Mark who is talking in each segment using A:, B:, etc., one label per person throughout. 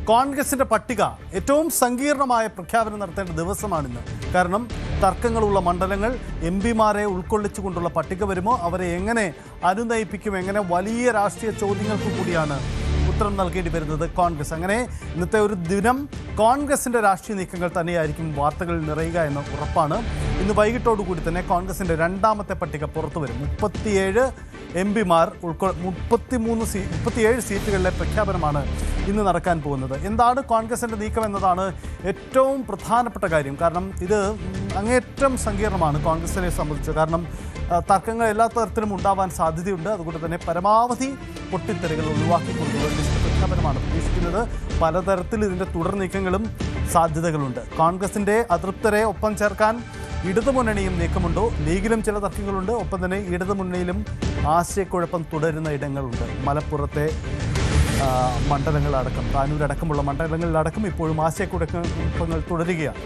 A: കോൺഗ്രസിന്റെ പട്ടിക ഏറ്റവും സങ്കീർണമായ പ്രഖ്യാപനം നടത്തേണ്ട ദിവസമാണിന്ന്. കാരണം തർക്കങ്ങളുള്ള മണ്ഡലങ്ങൾ, എംപിമാരെ ഉൾക്കൊള്ളിച്ചുകൊണ്ടുള്ള പട്ടിക വരുമോ, അവരെ എങ്ങനെ അനുനയിപ്പിക്കും, എങ്ങനെ വലിയ രാഷ്ട്രീയ ചോദ്യങ്ങൾക്ക് കൂടിയാണ് ഉത്തരം നൽകേണ്ടി വരുന്നത് കോൺഗ്രസ്. അങ്ങനെ ഇന്നത്തെ ഒരു ദിനം കോൺഗ്രസിന്റെ രാഷ്ട്രീയ നീക്കങ്ങൾ തന്നെയായിരിക്കും വാർത്തകളിൽ നിറയുക എന്ന് ഉറപ്പാണ്. ഇന്ന് വൈകിട്ടോടുകൂടി തന്നെ കോൺഗ്രസിന്റെ രണ്ടാമത്തെ പട്ടിക പുറത്തു വരും. 37 എംപിമാർ 37 സീറ്റുകളിലെ പ്രഖ്യാപനമാണ് ഇന്ന് നടക്കാൻ പോകുന്നത്. എന്താണ് കോൺഗ്രസിന്റെ നീക്കം എന്നതാണ് ഏറ്റവും പ്രധാനപ്പെട്ട കാര്യം. കാരണം ഇത് അങ്ങേറ്റം സങ്കീർണമാണ് കോൺഗ്രസിനെ സംബന്ധിച്ച്. കാരണം തർക്കങ്ങൾ എല്ലാ തരത്തിലും ഉണ്ടാവാൻ സാധ്യതയുണ്ട്. അതുകൊണ്ട് തന്നെ പരമാവധി പൊട്ടിത്തെറികൾ ഒഴിവാക്കിക്കൊണ്ടുള്ള ലിസ്റ്റ് പ്രഖ്യാപനമാണ് പ്രതീക്ഷിക്കുന്നത്. പലതരത്തിൽ ഇതിൻ്റെ തുടർ നീക്കങ്ങളും സാധ്യതകളുണ്ട്. കോൺഗ്രസിൻ്റെ അതൃപ്തരെ ഒപ്പം ചേർക്കാൻ ഇടതുമുന്നണിയും നീക്കമുണ്ടോ? ലീഗിലും ചില തർക്കങ്ങളുണ്ട്. ഒപ്പം തന്നെ ഇടതുമുന്നണിയിലും ആശയക്കുഴപ്പം തുടരുന്ന ഇടങ്ങളുണ്ട്. മലപ്പുറത്തെ മണ്ഡലങ്ങളടക്കം, താനൂരടക്കമുള്ള മണ്ഡലങ്ങളിലടക്കം ഇപ്പോഴും ആശയക്കുഴപ്പങ്ങൾ തുടരുകയാണ്.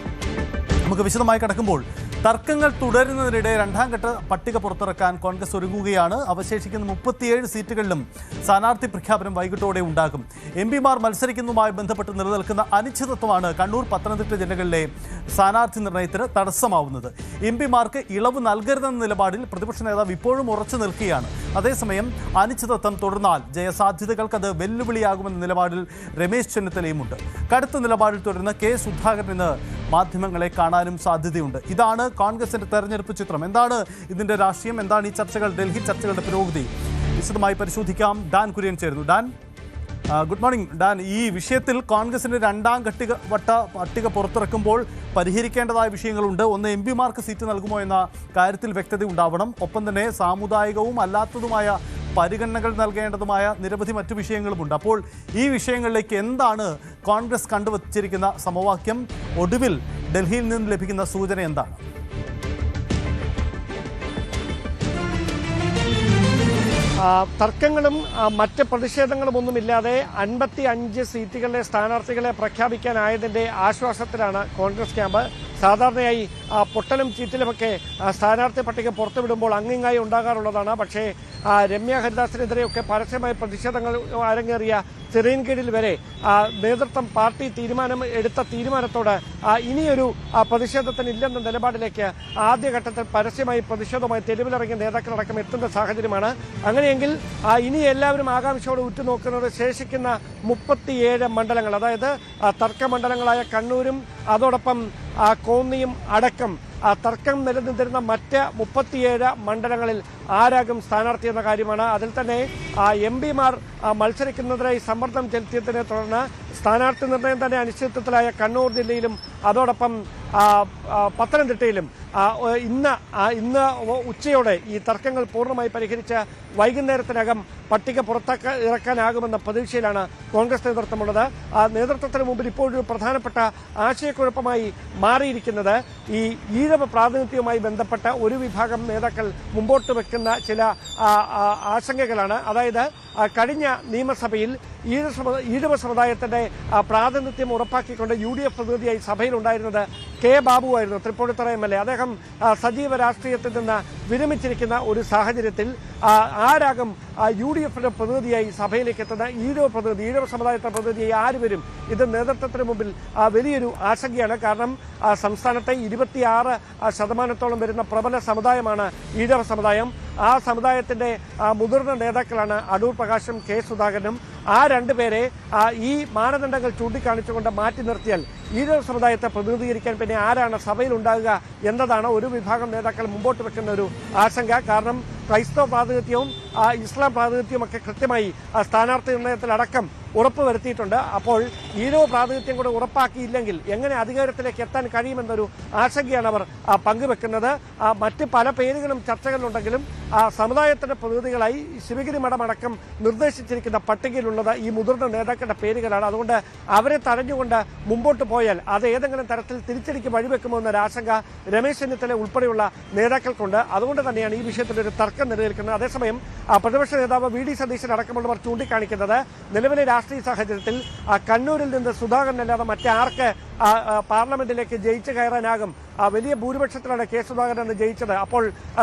A: നമുക്ക് വിശദമായി കടക്കുമ്പോൾ തർക്കങ്ങൾ തുടരുന്നതിനിടെ രണ്ടാം ഘട്ട പട്ടിക പുറത്തിറക്കാൻ കോൺഗ്രസ് ഒരുങ്ങുകയാണ്. അവശേഷിക്കുന്ന 37 സീറ്റുകളിലും സ്ഥാനാർത്ഥി പ്രഖ്യാപനം വൈകിട്ടോടെ ഉണ്ടാകും. എംപിമാർ മത്സരിക്കുന്നതുമായി ബന്ധപ്പെട്ട് നിലനിൽക്കുന്ന അനിശ്ചിതത്വമാണ് കണ്ണൂർ, പത്തനംതിട്ട ജില്ലകളിലെ സ്ഥാനാർത്ഥി നിർണയത്തിന് തടസ്സമാവുന്നത്. എംപിമാർക്ക് ഇളവ് നൽകരുതെന്ന നിലപാടിൽ പ്രതിപക്ഷ നേതാവ് ഇപ്പോഴും ഉറച്ചു നിൽക്കുകയാണ്. അതേസമയം അനിശ്ചിതത്വം തുടർന്നാൽ ജയസാധ്യതകൾക്ക് അത് വെല്ലുവിളിയാകുമെന്ന നിലപാടിൽ രമേശ് ചെന്നിത്തലയുമുണ്ട്. കടുത്ത നിലപാടിൽ തുടരുന്ന കെ സുധാകരൻ ഇന്ന് മാധ്യമങ്ങളെ കാണാനും സാധ്യതയുണ്ട്. ഇതാണ് കോൺഗ്രസിന്റെ തെരഞ്ഞെടുപ്പ് ചിത്രം. എന്താണ് ഇതിന്റെ രാഷ്ട്രീയം? എന്താണ് ഈ ചർച്ചകൾ, ഡൽഹി ചർച്ചകളുടെ പുരോഗതി? വിശദമായി പരിശോധിക്കാം. ഡാൻ കുര്യൻ ചേരുന്നു. Dan, good morning. ഡാൻ, ഈ വിഷയത്തിൽ കോൺഗ്രസിന്റെ രണ്ടാം വട്ട പട്ടിക പുറത്തിറക്കുമ്പോൾ പരിഹരിക്കേണ്ടതായ വിഷയങ്ങളുണ്ട്. ഒന്ന്, എംപിമാർക്ക് സീറ്റ് നൽകുമോ എന്ന കാര്യത്തിൽ വ്യക്തത ഉണ്ടാവണം. ഒപ്പം തന്നെ സാമുദായികവും അല്ലാത്തതുമായ പരിഗണനകൾ നൽകേണ്ടതുമായ നിരവധി മറ്റു വിഷയങ്ങളുമുണ്ട്. അപ്പോൾ ഈ വിഷയങ്ങളിലേക്ക് എന്താണ് കോൺഗ്രസ് കണ്ടുവച്ചിരിക്കുന്ന സമവാക്യം? ഒടുവിൽ ഡൽഹിയിൽ നിന്ന് ലഭിക്കുന്ന സൂചന എന്താണ്?
B: തർക്കങ്ങളും മറ്റ് പ്രതിഷേധങ്ങളും ഒന്നുമില്ലാതെ 55 സീറ്റുകളിലെ സ്ഥാനാർത്ഥികളെ പ്രഖ്യാപിക്കാനായതിന്റെ ആശ്വാസത്തിലാണ് കോൺഗ്രസ് ക്യാമ്പ്. സാധാരണയായി പൊട്ടലും ചീറ്റിലുമൊക്കെ സ്ഥാനാർത്ഥി പട്ടിക പുറത്തുവിടുമ്പോൾ അങ്ങിങ്ങായി ഉണ്ടാകാറുള്ളതാണ്. പക്ഷേ രമ്യ ഹരിദാസിനെതിരെയൊക്കെ പരസ്യമായ പ്രതിഷേധങ്ങൾ അരങ്ങേറിയ ചെറിയൻകീഴിൽ വരെ നേതൃത്വം പാർട്ടി എടുത്ത തീരുമാനത്തോട് ഇനിയൊരു പ്രതിഷേധത്തിന് ഇല്ലെന്ന നിലപാടിലേക്ക് ആദ്യഘട്ടത്തിൽ പരസ്യമായി പ്രതിഷേധവുമായി തെരുവിലിറങ്ങിയ നേതാക്കളടക്കം എത്തുന്ന സാഹചര്യമാണ്. അങ്ങനെയെങ്കിൽ ഇനി എല്ലാവരും ആകാംക്ഷയോടെ ഉറ്റുനോക്കുന്നത് ശേഷിക്കുന്ന 37 മണ്ഡലങ്ങൾ, അതായത് തർക്കമണ്ഡലങ്ങളായ കണ്ണൂരും അതോടൊപ്പം കോന്നിയും അടക്കം തർക്കം നിലനിന്നിരുന്ന മറ്റ് 37 മണ്ഡലങ്ങളിൽ ആരാകും സ്ഥാനാർത്ഥി എന്ന കാര്യമാണ്. അതിൽ തന്നെ എംപിമാർ മത്സരിക്കുന്നതിനായി സമ്മർദ്ദം ചെലുത്തിയതിനെ തുടർന്ന് സ്ഥാനാർത്ഥി നിർണയം തന്നെ അനിശ്ചിതത്വത്തിലായ കണ്ണൂർ ജില്ലയിലും അതോടൊപ്പം പത്തനംതിട്ടയിലും ഇന്ന് ഉച്ചയോടെ ഈ തർക്കങ്ങൾ പൂർണ്ണമായി പരിഹരിച്ച് വൈകുന്നേരത്തിനകം പട്ടിക ഇറക്കാനാകുമെന്ന പ്രതീക്ഷയിലാണ് കോൺഗ്രസ് നേതൃത്വമുള്ളത്. നേതൃത്വത്തിന് മുമ്പിൽ ഇപ്പോഴൊരു പ്രധാനപ്പെട്ട ആശയക്കുഴപ്പമായി മാറിയിരിക്കുന്നത് ഈ ഈഴവ പ്രാതിനിധ്യവുമായി ബന്ധപ്പെട്ട ഒരു വിഭാഗം നേതാക്കൾ മുമ്പോട്ട് വെക്കുന്ന ചില ആശങ്കകളാണ്. അതായത് കഴിഞ്ഞ നിയമസഭയിൽ ഈഴവ സമുദായത്തിന്റെ പ്രാതിനിധ്യം ഉറപ്പാക്കിക്കൊണ്ട് UDF പ്രതിനിധിയായി സഭയിലുണ്ടായിരുന്നത് കെ ബാബുവായിരുന്നു, തൃപ്പൂണിത്തുറ MLA. അദ്ദേഹം സജീവ രാഷ്ട്രീയത്തിൽ നിന്ന് വിരമിച്ചിരിക്കുന്ന ഒരു സാഹചര്യത്തിൽ ആരാകും UDFന്റെ പ്രതിനിധിയായി സഭയിലേക്ക് എത്തുന്ന ഈഴവ സമുദായത്തിന്റെ പ്രതിനിധിയായി ആര് വരും? ഇത് നേതൃത്വത്തിന് മുമ്പിൽ വലിയൊരു ആശങ്കയാണ്. കാരണം സംസ്ഥാനത്തെ 26% വരുന്ന പ്രബല സമുദായമാണ് ഈഴവ സമുദായം. ആ സമുദായത്തിന്റെ മുതിർന്ന നേതാക്കളാണ് അടൂർ പ്രകാശും കെ സുധാകരനും. ആ രണ്ടുപേരെ ഈ മാനദണ്ഡങ്ങൾ ചൂണ്ടിക്കാണിച്ചുകൊണ്ട് മാറ്റി നിർത്തിയാൽ ഈഴവ സമുദായത്തെ പ്രതിനിധീകരിക്കാൻ പിന്നെ ആരാണ് സഭയിൽ ഉണ്ടാകുക എന്നതാണ് ഒരു വിഭാഗം നേതാക്കൾ മുമ്പോട്ട് വെക്കുന്ന ഒരു ആശങ്ക. കാരണം ക്രൈസ്തവ പ്രാതിനിധ്യവും ഇസ്ലാം പ്രാതിനിധ്യവുമൊക്കെ കൃത്യമായി സ്ഥാനാർത്ഥി നിർണയത്തിലടക്കം ഉറപ്പുവരുത്തിയിട്ടുണ്ട്. അപ്പോൾ ഈഴവ പ്രാതിനിധ്യം കൂടെ ഉറപ്പാക്കിയില്ലെങ്കിൽ എങ്ങനെ അധികാരത്തിലേക്ക് എത്താൻ കഴിയുമെന്നൊരു ആശങ്കയാണ് അവർ പങ്കുവെക്കുന്നത്. മറ്റ് പല പേരുകളും ചർച്ചകളിലുണ്ടെങ്കിലും സമുദായത്തിന്റെ പ്രതിനിധികളായി ശിവഗിരി മഠമടക്കം നിർദ്ദേശിച്ചിരിക്കുന്ന പട്ടികയിലുള്ളത് ഈ മുതിർന്ന നേതാക്കളുടെ പേരുകളാണ്. അതുകൊണ്ട് അവരെ തടഞ്ഞുകൊണ്ട് മുമ്പോട്ട് പോയാൽ അത് ഏതെങ്കിലും തരത്തിൽ തിരിച്ചടിക്ക് വഴിവെക്കുമോ എന്നൊരു ആശങ്ക രമേശ് ചെന്നിത്തല ഉൾപ്പെടെയുള്ള നേതാക്കൾക്കുണ്ട്. അതുകൊണ്ട് തന്നെയാണ് ഈ വിഷയത്തിൽ ഒരു തർക്കം നിലനിൽക്കുന്നത്. അതേസമയം പ്രതിപക്ഷ നേതാവ് VD സതീശൻ അടക്കമുള്ളവർ ചൂണ്ടിക്കാണിക്കുന്നത് നിലവിലെ രാഷ്ട്രീയ സാഹചര്യത്തിൽ കണ്ണൂരിൽ നിന്ന് സുധാകരനല്ലാതെ മറ്റാർക്ക് പാർലമെന്റിലേക്ക് ജയിച്ചു കയറാനാകും? വലിയ ഭൂരിപക്ഷത്തിലാണ് കെ സുധാകരൻ ജയിച്ചത്. അപ്പോൾ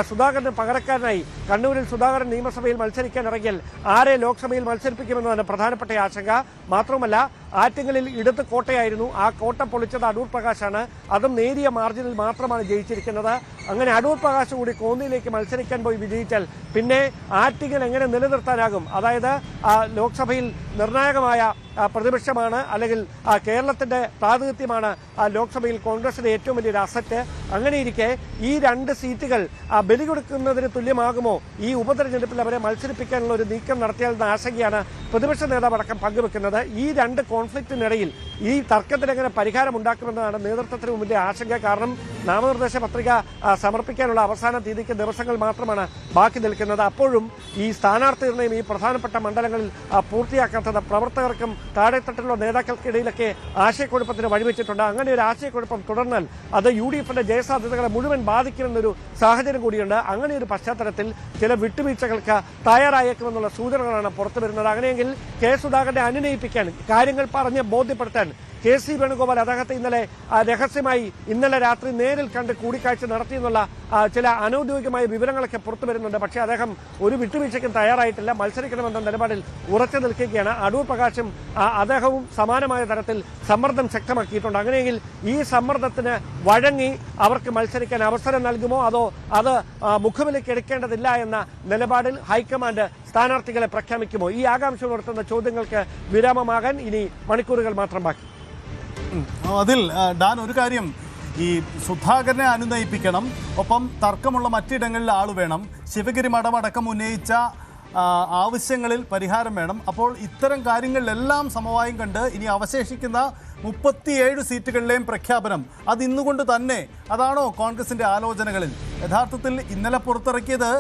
B: സുധാകരന് പകരക്കാരനായി കണ്ണൂരിൽ സുധാകരൻ നിയമസഭയിൽ മത്സരിക്കാൻ ഇറങ്ങിയാൽ ആരെ ലോക്സഭയിൽ മത്സരിപ്പിക്കുമെന്നതാണ് പ്രധാനപ്പെട്ട ആശങ്ക. മാത്രമല്ല ആറ്റിങ്ങലിൽ ഇടത് കോട്ടയായിരുന്നു. ആ കോട്ട പൊളിച്ചത് അടൂർ പ്രകാശാണ്. അതും നേരിയ മാർജിനിൽ മാത്രമാണ് ജയിച്ചിരിക്കുന്നത്. അങ്ങനെ അടൂർ പ്രകാശ് കൂടി കോന്നിയിലേക്ക് മത്സരിക്കാൻ പോയി വിജയിച്ചാൽ പിന്നെ ആറ്റിങ്ങൽ എങ്ങനെ നിലനിർത്താനാകും? അതായത് ലോക്സഭയിൽ നിർണായകമായ പ്രതിപക്ഷമാണ്, അല്ലെങ്കിൽ കേരളത്തിന്റെ പ്രാതിനിധ്യമാണ് ലോക്സഭയിൽ കോൺഗ്രസിന്റെ ഏറ്റവും വലിയൊരു അസറ്റ്. അങ്ങനെയിരിക്കെ ഈ 2 സീറ്റുകൾ ബലി കൊടുക്കുന്നതിന് തുല്യമാകുമോ ഈ ഉപതെരഞ്ഞെടുപ്പിൽ അവരെ മത്സരിപ്പിക്കാനുള്ള ഒരു നീക്കം നടത്തിയാലെന്ന ആശങ്കയാണ് പ്രതിപക്ഷ നേതാവ് അടക്കം പങ്കുവെക്കുന്നത്. ഈ 2 കോൺഫ്ലിക്റ്റിനിടയിൽ ഈ തർക്കത്തിന് എങ്ങനെ പരിഹാരം ഉണ്ടാക്കുമെന്നതാണ് നേതൃത്വത്തിന് മുമ്പിലെ ആശങ്ക. കാരണം നാമനിർദ്ദേശ പത്രിക സമർപ്പിക്കാനുള്ള അവസാന തീയതിക്ക് ദിവസങ്ങൾ മാത്രമാണ് ബാക്കി നിൽക്കുന്നത്. അപ്പോഴും ഈ സ്ഥാനാർത്ഥി നിർണയം ഈ പ്രധാനപ്പെട്ട മണ്ഡലങ്ങളിൽ പൂർത്തിയാക്കാത്തത് പ്രവർത്തകർക്കും താഴെത്തട്ടിലുള്ള നേതാക്കൾക്കിടയിലൊക്കെ ആശയക്കുഴപ്പത്തിന് വഴിവെച്ചിട്ടുണ്ട്. അങ്ങനെ ഒരു ആശയക്കുഴപ്പം തുടർന്നാൽ അത് UDFന്റെ ജയസാധ്യതകളെ മുഴുവൻ ബാധിക്കുമെന്നൊരു സാഹചര്യം കൂടിയുണ്ട്. അങ്ങനെ ഒരു പശ്ചാത്തലത്തിൽ ചില വിട്ടുവീഴ്ചകൾക്ക് തയ്യാറായേക്കുമെന്നുള്ള സൂചനകളാണ് പുറത്തുവരുന്നത്. അങ്ങനെയെങ്കിൽ കെ സുധാകരനെ അനുനയിപ്പിക്കാൻ, കാര്യങ്ങൾ പറഞ്ഞ് ബോധ്യപ്പെടുത്താൻ KC വേണുഗോപാൽ അദ്ദേഹത്തെ ഇന്നലെ രാത്രി നേരിൽ കണ്ട് കൂടിക്കാഴ്ച നടത്തിയെന്നുള്ള ചില അനൌദ്യോഗികമായ വിവരങ്ങളൊക്കെ പുറത്തു വരുന്നുണ്ട്. പക്ഷേ അദ്ദേഹം ഒരു വിട്ടുവീഴ്ചയ്ക്കും തയ്യാറായിട്ടില്ല. മത്സരിക്കണമെന്ന നിലപാടിൽ ഉറച്ചു നിൽക്കുകയാണ്. അടൂർ പ്രകാശും അദ്ദേഹവും സമാനമായ തരത്തിൽ സമ്മർദ്ദം ശക്തമാക്കിയിട്ടുണ്ട്. അങ്ങനെയെങ്കിൽ ഈ സമ്മർദ്ദത്തിന് വഴങ്ങി അവർക്ക് മത്സരിക്കാൻ അവസരം നൽകുമോ, അതോ അത് മുഖവിലേക്ക് എടുക്കേണ്ടതില്ല എന്ന നിലപാടിൽ ഹൈക്കമാൻഡ് സ്ഥാനാർത്ഥികളെ പ്രഖ്യാപിക്കുമോ? ഈ ആകാംക്ഷ ഉയർത്തുന്ന ചോദ്യങ്ങൾക്ക് വിരാമമാകാൻ ഇനി മണിക്കൂറുകൾ മാത്രം ബാക്കി.
A: അതിൽ ഡാൻ, ഒരു കാര്യം, ഈ സുധാകരനെ അനുനയിപ്പിക്കണം, ഒപ്പം തർക്കമുള്ള മറ്റിടങ്ങളിൽ ആൾ വേണം, ശിവഗിരി മഠമടക്കം ഉന്നയിച്ച ആവശ്യങ്ങളിൽ പരിഹാരം വേണം. അപ്പോൾ ഇത്തരം കാര്യങ്ങളിലെല്ലാം സമവായം കണ്ട് ഇനി അവശേഷിക്കുന്ന 37 സീറ്റുകളിലെയും പ്രഖ്യാപനം അത് ഇന്നുകൊണ്ട് തന്നെ, അതാണോ കോൺഗ്രസിൻ്റെ ആലോചനകളിൽ? യഥാർത്ഥത്തിൽ ഇന്നലെ പുറത്തിറക്കിയത്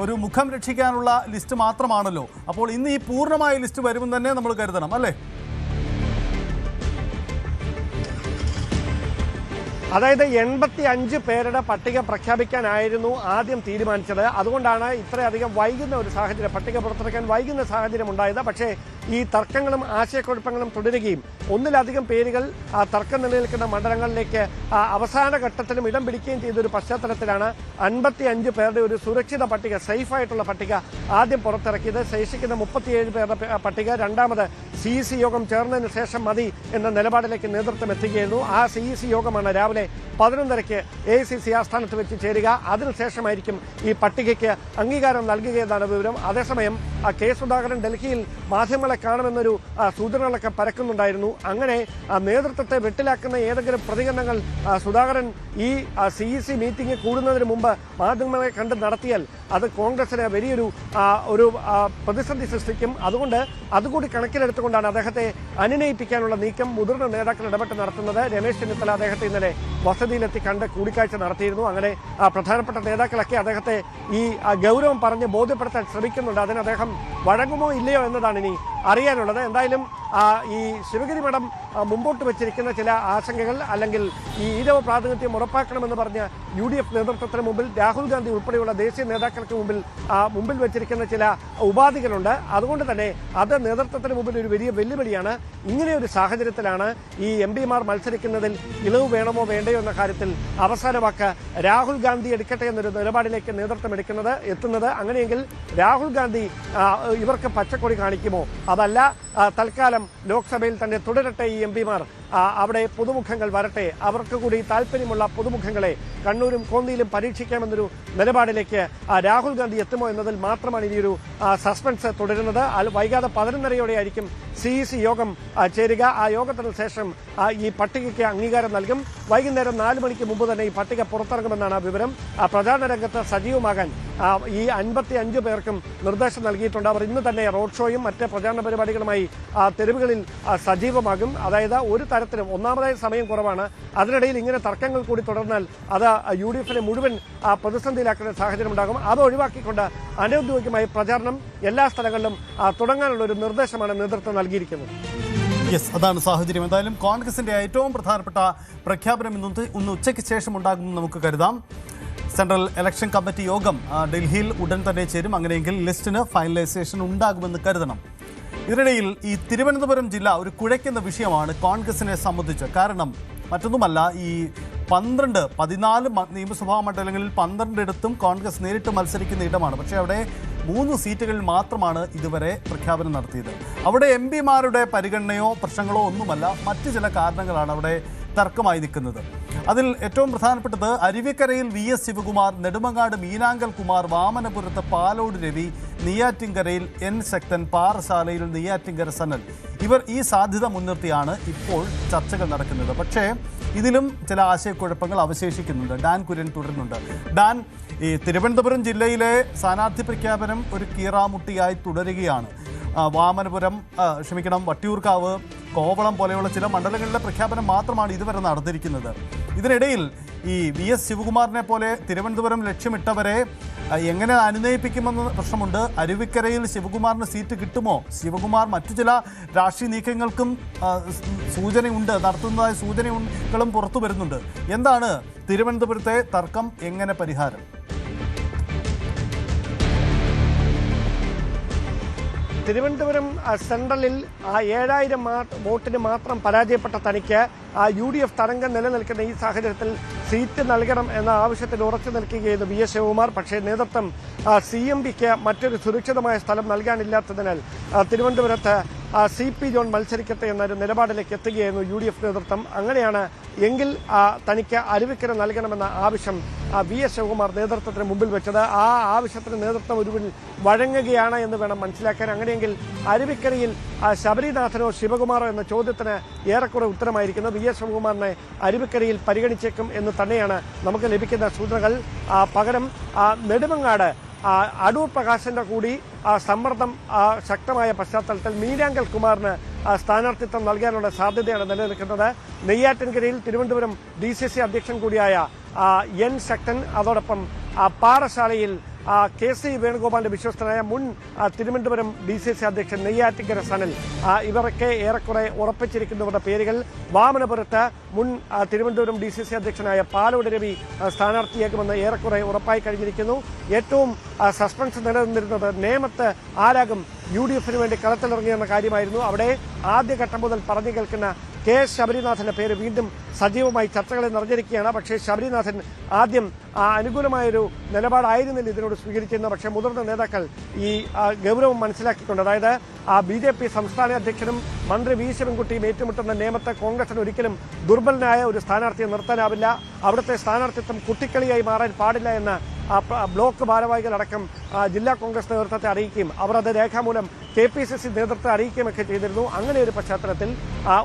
A: ഒരു മുഖം രക്ഷിക്കാനുള്ള ലിസ്റ്റ് മാത്രമാണല്ലോ. അപ്പോൾ ഇന്ന് ഈ പൂർണ്ണമായ ലിസ്റ്റ് വരുമെന്ന് തന്നെ നമ്മൾ കരുതണം, അല്ലേ?
B: അതായത് 85 പേരുടെ പട്ടിക പ്രഖ്യാപിക്കാനായിരുന്നു ആദ്യം തീരുമാനിച്ചത്. അതുകൊണ്ടാണ് ഇത്രയധികം വൈകുന്ന ഒരു സാഹചര്യം, പട്ടിക പുറത്തിറക്കാൻ വൈകുന്ന സാഹചര്യം ഉണ്ടായത്. പക്ഷേ ഈ തർക്കങ്ങളും ആശയക്കുഴപ്പങ്ങളും തുടരുകയും ഒന്നിലധികം പേരുകൾ തർക്കം നിലനിൽക്കുന്ന മണ്ഡലങ്ങളിലേക്ക് അവസാന ഘട്ടത്തിലും ഇടം പിടിക്കുകയും ചെയ്തൊരു പശ്ചാത്തലത്തിലാണ് 55 പേരുടെ ഒരു സുരക്ഷിത പട്ടിക, സേഫായിട്ടുള്ള പട്ടിക ആദ്യം പുറത്തിറക്കിയത്. ശേഷിക്കുന്ന 37 പേരുടെ പട്ടിക രണ്ടാമത് CEC യോഗം ചേർന്നതിന് ശേഷം മതി എന്ന നിലപാടിലേക്ക് നേതൃത്വം എത്തുകയായിരുന്നു. ആ CEC യോഗമാണ് രാവിലെ 11:30 AICC ആസ്ഥാനത്ത് വെച്ച് ചേരുക. അതിനുശേഷമായിരിക്കും ഈ പട്ടികയ്ക്ക് അംഗീകാരം നൽകുകയെന്നാണ് വിവരം. അതേസമയം കെ സുധാകരൻ ഡൽഹിയിൽ മാധ്യമങ്ങളെ കാണുമെന്നൊരു സൂചനകളൊക്കെ പരക്കുന്നുണ്ടായിരുന്നു. അങ്ങനെ നേതൃത്വത്തെ വെട്ടിലാക്കുന്ന ഏതെങ്കിലും പ്രതികരണങ്ങൾ സുധാകരൻ ഈ CEC മീറ്റിംഗ് കൂടുന്നതിന് മുമ്പ് മാധ്യമങ്ങളെ കണ്ട് നടത്തിയാൽ അത് കോൺഗ്രസിന് വലിയൊരു പ്രതിസന്ധി സൃഷ്ടിക്കും. അതുകൊണ്ട് അതുകൂടി കണക്കിലെടുത്തുകൊണ്ടാണ് അദ്ദേഹത്തെ അനുനയിപ്പിക്കാനുള്ള നീക്കം മുതിർന്ന നേതാക്കൾ ഇടപെട്ട് നടത്തുന്നത്. രമേശ് ചെന്നിത്തല അദ്ദേഹത്തെ ഇന്നലെ വസതിയിലെത്തി കണ്ട് കൂടിക്കാഴ്ച നടത്തിയിരുന്നു. അങ്ങനെ പ്രധാനപ്പെട്ട നേതാക്കളൊക്കെ അദ്ദേഹത്തെ ഈ ഗൗരവം പറഞ്ഞ് ബോധ്യപ്പെടുത്താൻ ശ്രമിക്കുന്നുണ്ട്. അതിന് അദ്ദേഹം വഴങ്ങുമോ ഇല്ലയോ എന്നതാണ് ഇനി അറിയാനുള്ളത്. എന്തായാലും ഈ ശിവഗിരി മഠം മുമ്പോട്ട് വെച്ചിരിക്കുന്ന ചില ആശങ്കകൾ, അല്ലെങ്കിൽ ഈ ഈഴവ പ്രാതിനിധ്യം ഉറപ്പാക്കണമെന്ന് പറഞ്ഞ UDF നേതൃത്വത്തിന് മുമ്പിൽ രാഹുൽ ഗാന്ധി ഉൾപ്പെടെയുള്ള ദേശീയ നേതാക്കൾക്ക് മുമ്പിൽ വെച്ചിരിക്കുന്ന ചില ഉപാധികളുണ്ട്. അതുകൊണ്ട് തന്നെ അത് നേതൃത്വത്തിന് മുമ്പിൽ ഒരു വലിയ വെല്ലുവിളിയാണ്. ഇങ്ങനെയൊരു സാഹചര്യത്തിലാണ് ഈ MPമാർ മത്സരിക്കുന്നതിൽ ഇളവ് വേണമോ വേണ്ടയോ എന്ന കാര്യത്തിൽ അവസാന വാക്ക് രാഹുൽ ഗാന്ധി എടുക്കട്ടെ എന്നൊരു നിലപാടിലേക്ക് നേതൃത്വം എത്തുന്നത്. അങ്ങനെയെങ്കിൽ രാഹുൽ ഗാന്ധി ഇവർക്ക് പച്ചക്കൊടി കാണിക്കുമോ, അതല്ല തൽക്കാലം ലോക്സഭയിൽ തന്നെ തുടരട്ടെ ഈ MPമാർ, അവിടെ പുതുമുഖങ്ങൾ വരട്ടെ, അവർക്ക് കൂടി താല്പര്യമുള്ള പുതുമുഖങ്ങളെ കണ്ണൂരും കോന്നിയിലും പരീക്ഷിക്കാമെന്നൊരു നിലപാടിലേക്ക് രാഹുൽ ഗാന്ധി എത്തുമോ എന്നതിൽ മാത്രമാണ് ഇനിയൊരു സസ്പെൻസ് തുടരുന്നത്. വൈകാതെ 11:30 ആയിരിക്കും CEC യോഗം ചേരുക. ആ യോഗത്തിന് ശേഷം ഈ പട്ടികയ്ക്ക് അംഗീകാരം നൽകും. വൈകുന്നേരം 4 മണിക്ക് മുമ്പ് തന്നെ ഈ പട്ടിക പുറത്തിറങ്ങുമെന്നാണ് വിവരം. പ്രചാരണ രംഗത്ത് സജീവമാകാൻ ഈ 55 പേർക്കും നിർദ്ദേശം നൽകിയിട്ടുണ്ട്. അവർ ഇന്ന് തന്നെ റോഡ് ഷോയും മറ്റ് പ്രചാരണ പരിപാടികളുമായി തെരുവുകളിൽ സജീവമാകും. അതായത് ഒരു തരത്തിലും ഒന്നാമതായി സമയം കുറവാണ്. അതിനിടയിൽ ഇങ്ങനെ തർക്കങ്ങൾ കൂടി തുടർന്നാൽ അത് UDFനെ മുഴുവൻ പ്രതിസന്ധിയിലാക്കുന്ന സാഹചര്യം ഉണ്ടാകും. അത് ഒഴിവാക്കിക്കൊണ്ട് അനൗദ്യോഗികമായി പ്രചാരണം എല്ലാ സ്ഥലങ്ങളിലും തുടങ്ങാനുള്ള ഒരു നിർദ്ദേശമാണ് നേതൃത്വം നൽകിയിരിക്കുന്നത്.
A: അതാണ് സാഹചര്യം. എന്തായാലും കോൺഗ്രസിന്റെ ഏറ്റവും പ്രധാനപ്പെട്ട പ്രഖ്യാപനം ഇന്ന് ഉച്ചയ്ക്ക് ശേഷം ഉണ്ടാകുമെന്ന് നമുക്ക് കരുതാം. സെൻട്രൽ ഇലക്ഷൻ കമ്മിറ്റി യോഗം ഡൽഹിയിൽ ഉടൻ തന്നെ ചേരും. അങ്ങനെയെങ്കിൽ ലിസ്റ്റിന് ഫൈനലൈസേഷൻ ഉണ്ടാകുമെന്ന് കരുതണം. ഇതിനിടയിൽ ഈ തിരുവനന്തപുരം ജില്ല ഒരു കുഴയ്ക്കുന്ന വിഷയമാണ് കോൺഗ്രസിനെ സംബന്ധിച്ച്. കാരണം മറ്റൊന്നുമല്ല, ഈ 14 നിയമസഭാ മണ്ഡലങ്ങളിൽ 12 കോൺഗ്രസ് നേരിട്ട് മത്സരിക്കുന്ന ഇടമാണ്. പക്ഷേ അവിടെ 3 സീറ്റുകളിൽ മാത്രമാണ് ഇതുവരെ പ്രഖ്യാപനം നടത്തിയത്. അവിടെ എം പിമാരുടെ പരിഗണനയോ പ്രശ്നങ്ങളോ ഒന്നുമല്ല, മറ്റ് ചില കാരണങ്ങളാണ് അവിടെ തർക്കമായി നിൽക്കുന്നത്. അതിൽ ഏറ്റവും പ്രധാനപ്പെട്ടത് അരുവിക്കരയിൽ VS ശിവകുമാർ, നെടുമങ്ങാട് മീനാങ്കൽ കുമാർ, വാമനപുരത്ത് പാലോട് രവി, നെയ്യാറ്റിൻകരയിൽ N ശക്തൻ, പാറശാലയിൽ നെയ്യാറ്റിൻകര സനൽ, ഇവർ ഈ സാധ്യത മുൻനിർത്തിയാണ് ഇപ്പോൾ ചർച്ചകൾ നടക്കുന്നത്. പക്ഷേ ഇതിലും ചില ആശയക്കുഴപ്പങ്ങൾ അവശേഷിക്കുന്നുണ്ട്. ഡാൻ കുര്യൻ തുടരുന്നുണ്ട്. ഡാൻ, ഈ തിരുവനന്തപുരം ജില്ലയിലെ സ്ഥാനാർത്ഥി പ്രഖ്യാപനം ഒരു കീറാമുട്ടിയായി തുടരുകയാണ്. വട്ടിയൂർക്കാവ്, കോവളം പോലെയുള്ള ചില മണ്ഡലങ്ങളിലെ പ്രഖ്യാപനം മാത്രമാണ് ഇതുവരെ നടന്നിരിക്കുന്നത്. ഇതിനിടയിൽ ഈ VS ശിവകുമാറിനെ പോലെ തിരുവനന്തപുരം ലക്ഷ്യമിട്ടവരെ എങ്ങനെ അനുനയിപ്പിക്കുമെന്ന പ്രശ്നമുണ്ട്. അരുവിക്കരയിൽ ശിവകുമാറിന് സീറ്റ് കിട്ടുമോ? ശിവകുമാർ മറ്റു ചില രാഷ്ട്രീയ നീക്കങ്ങൾക്കും സൂചനയുണ്ട്, നടത്തുന്നതായ സൂചനകളും പുറത്തു വരുന്നുണ്ട്. എന്താണ് തിരുവനന്തപുരത്തെ തർക്കം? എങ്ങനെ പരിഹാരം?
B: തിരുവനന്തപുരം സെൻട്രലിൽ 7000 വോട്ടിന് മാത്രം പരാജയപ്പെട്ട തനിക്ക് UDF തരംഗം നിലനിൽക്കുന്ന ഈ സാഹചര്യത്തിൽ സീറ്റ് നൽകണം എന്ന ആവശ്യത്തിൽ ഉറച്ചു നിൽക്കുകയായിരുന്നു VS ശിവകുമാർ. പക്ഷേ നേതൃത്വം CMPക്ക് മറ്റൊരു സുരക്ഷിതമായ സ്ഥലം നൽകാനില്ലാത്തതിനാൽ തിരുവനന്തപുരത്ത് CP ജോൺ മത്സരിക്കട്ടെ എന്നൊരു നിലപാടിലേക്ക് എത്തുകയായിരുന്നു UDF നേതൃത്വം. അങ്ങനെയാണ് എങ്കിൽ തനിക്ക് അരുവിക്കര നൽകണമെന്ന ആവശ്യം VS ശിവകുമാർ നേതൃത്വത്തിന് മുമ്പിൽ വെച്ചത്. ആ ആവശ്യത്തിന് നേതൃത്വം ഒരുവിൽ വഴങ്ങുകയാണ് എന്ന് വേണം മനസ്സിലാക്കാൻ. അങ്ങനെയെങ്കിൽ അരുവിക്കരയിൽ ശബരിനാഥനോ ശിവകുമാറോ എന്ന ചോദ്യത്തിന് ഏറെക്കുറെ ഉത്തരമായിരിക്കുന്നു. VS ശിവകുമാറിനെ അരുവിക്കരയിൽ പരിഗണിച്ചേക്കും എന്ന് തന്നെയാണ് നമുക്ക് ലഭിക്കുന്ന സൂചനകൾ. പകരം നെടുമങ്ങാട് അടൂർ പ്രകാശിന്റെ കൂടി സമ്മർദ്ദം ശക്തമായ പശ്ചാത്തലത്തിൽ മീനാങ്കൽ കുമാറിന് സ്ഥാനാർത്ഥിത്വം നൽകാനുള്ള സാധ്യതയാണ് നിലനിൽക്കുന്നത്. നെയ്യാറ്റിൻകരയിൽ തിരുവനന്തപുരം DCC അധ്യക്ഷൻ കൂടിയായ N ശക്തൻ, അതോടൊപ്പം പാറശാലയിൽ KC വേണുഗോപാലിന്റെ വിശ്വസ്തനായ മുൻ തിരുവനന്തപുരം DCC അധ്യക്ഷൻ നെയ്യാറ്റിൻകര സനൽ, ഇവരൊക്കെ ഏറെക്കുറെ ഉറപ്പിച്ചിരിക്കുന്നവരുടെ പേരുകൾ. വാമനപുരത്ത് മുൻ തിരുവനന്തപുരം DCC അധ്യക്ഷനായ പാലോട് രവി സ്ഥാനാർത്ഥിയാകുമെന്ന് ഏറെക്കുറെ ഉറപ്പായി കഴിഞ്ഞിരിക്കുന്നു. ഏറ്റവും സസ്പെൻസ് നിലനിന്നിരുന്നത് നേമത്ത് ആരാകും UDFന് വേണ്ടി കളത്തിലിറങ്ങിയെന്ന കാര്യമായിരുന്നു. അവിടെ ആദ്യഘട്ടം മുതൽ പറഞ്ഞു കേൾക്കുന്ന KS ശബരിനാഥന്റെ പേര് വീണ്ടും സജീവമായി ചർച്ചകളിൽ നിറഞ്ഞിരിക്കുകയാണ്. പക്ഷേ ശബരിനാഥൻ ആദ്യം അനുകൂലമായൊരു നിലപാടായിരുന്നില്ല ഇതിനോട് സ്വീകരിച്ചിരുന്നത്. പക്ഷേ മുതിർന്ന നേതാക്കൾ ഈ ഗൗരവം മനസ്സിലാക്കിക്കൊണ്ട്, അതായത് BJP സംസ്ഥാന അധ്യക്ഷനും മന്ത്രി V ശിവൻകുട്ടിയും ഏറ്റുമുട്ടുന്ന നേമത്തെ കോൺഗ്രസിന് ഒരിക്കലും ദുർബലനായ ഒരു സ്ഥാനാർത്ഥിയെ നിർത്താനാവില്ല, അവിടുത്തെ സ്ഥാനാർത്ഥിത്വം കുട്ടിക്കളിയായി മാറാൻ പാടില്ല എന്ന് ബ്ലോക്ക് ഭാരവാഹികളടക്കം ജില്ലാ കോൺഗ്രസ് നേതൃത്വത്തെ അറിയിക്കുകയും അവർ അത് രേഖാമൂലം KPCC നേതൃത്വത്തെ അറിയിക്കുകയൊക്കെ ചെയ്തിരുന്നു. അങ്ങനെ ഒരു പശ്ചാത്തലത്തിൽ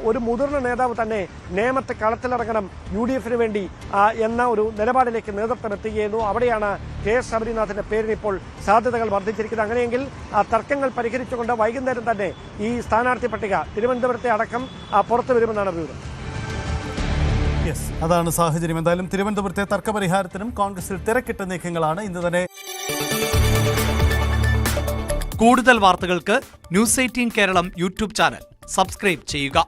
B: ഒരു മുതിർന്ന നേതാവ് തന്നെ നേമത്തെ കളത്തിലിറങ്ങണം UDFന് വേണ്ടി എന്ന ഒരു നിലപാടിലേക്ക് നേതൃത്വം എത്തുകയായിരുന്നു. അവിടെയാണ് KS ശബരിനാഥിന്റെ പേരിന് ഇപ്പോൾ സാധ്യതകൾ വർദ്ധിച്ചിരിക്കുന്നത്. അങ്ങനെയെങ്കിൽ തർക്കങ്ങൾ പരിഹരിച്ചുകൊണ്ട് വൈകുന്നേരം തന്നെ ഈ സ്ഥാനാർത്ഥി പട്ടിക തിരുവനന്തപുരത്തെ അടക്കം പുറത്തു വരുമെന്നാണ് വിവരം.
A: അതാണ് സാഹചര്യം. എന്തായാലും തിരുവനന്തപുരത്തെ തർക്കപരിഹാരത്തിനും കോൺഗ്രസിൽ തിരക്കിട്ട നീക്കങ്ങളാണ് ഇന്ന് തന്നെ.
C: കൂടുതൽ വാർത്തകൾക്ക് News 18 Keralam YouTube channel subscribe ചെയ്യുക.